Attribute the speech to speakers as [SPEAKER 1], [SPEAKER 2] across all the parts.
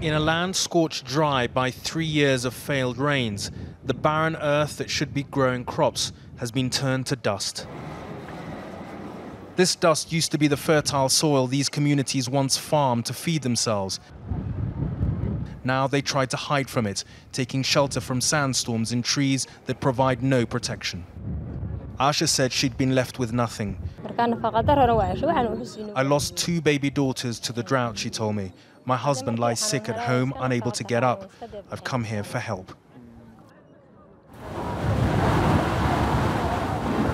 [SPEAKER 1] In a land scorched dry by 3 years of failed rains, the barren earth that should be growing crops has been turned to dust. This dust used to be the fertile soil these communities once farmed to feed themselves. Now they try to hide from it, taking shelter from sandstorms in trees that provide no protection. Asha said she'd been left with nothing. I lost 2 baby daughters to the drought, she told me. My husband lies sick at home, unable to get up. I've come here for help.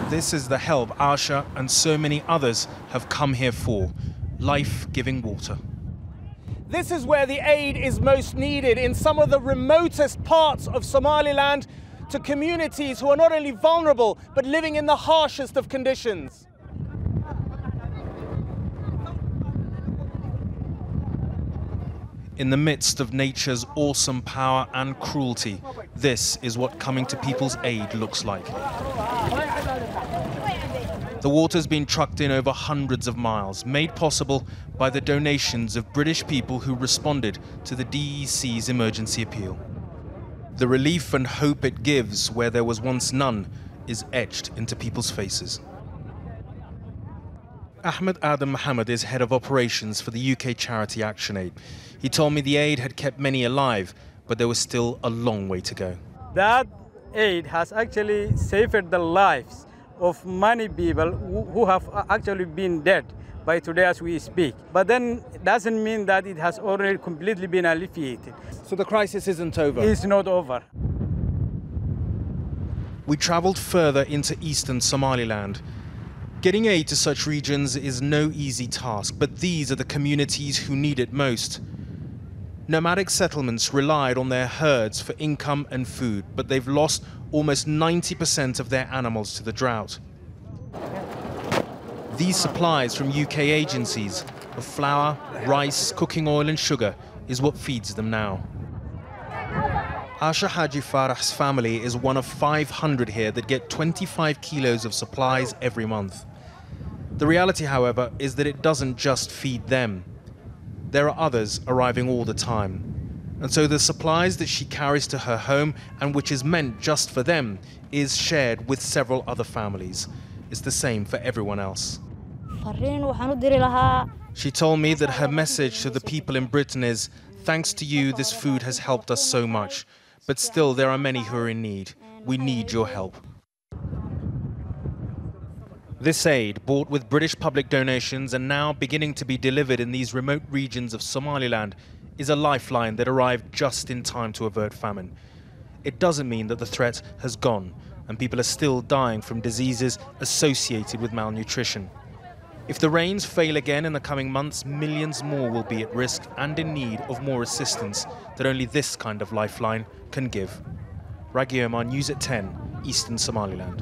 [SPEAKER 1] This is the help Asha and so many others have come here for, life-giving water.
[SPEAKER 2] This is where the aid is most needed, in some of the remotest parts of Somaliland, to communities who are not only vulnerable, but living in the harshest of conditions.
[SPEAKER 1] In the midst of nature's awesome power and cruelty, this is what coming to people's aid looks like. The water's been trucked in over hundreds of miles, made possible by the donations of British people who responded to the DEC's emergency appeal. The relief and hope it gives where there was once none is etched into people's faces. Ahmed Adam Mohammed is head of operations for the UK charity ActionAid. He told me the aid had kept many alive, but there was still a long way to go.
[SPEAKER 3] That aid has actually saved the lives of many people who have actually been dead by today as we speak. But then it doesn't mean that it has already completely been alleviated.
[SPEAKER 2] So the crisis isn't over?
[SPEAKER 3] It's not over.
[SPEAKER 1] We travelled further into eastern Somaliland. Getting aid to such regions is no easy task, but these are the communities who need it most. Nomadic settlements relied on their herds for income and food, but they've lost almost 90% of their animals to the drought. These supplies from UK agencies of flour, rice, cooking oil and sugar is what feeds them now. Asha Haji Farah's family is one of 500 here that get 25 kilos of supplies every month. The reality, however, is that it doesn't just feed them. There are others arriving all the time. And so the supplies that she carries to her home, and which is meant just for them, is shared with several other families. It's the same for everyone else. She told me that her message to the people in Britain is, thanks to you, this food has helped us so much. But still, there are many who are in need. We need your help. This aid, bought with British public donations and now beginning to be delivered in these remote regions of Somaliland, is a lifeline that arrived just in time to avert famine. It doesn't mean that the threat has gone and people are still dying from diseases associated with malnutrition. If the rains fail again in the coming months, millions more will be at risk and in need of more assistance that only this kind of lifeline can give. Rageh Omaar, News at 10, Eastern Somaliland.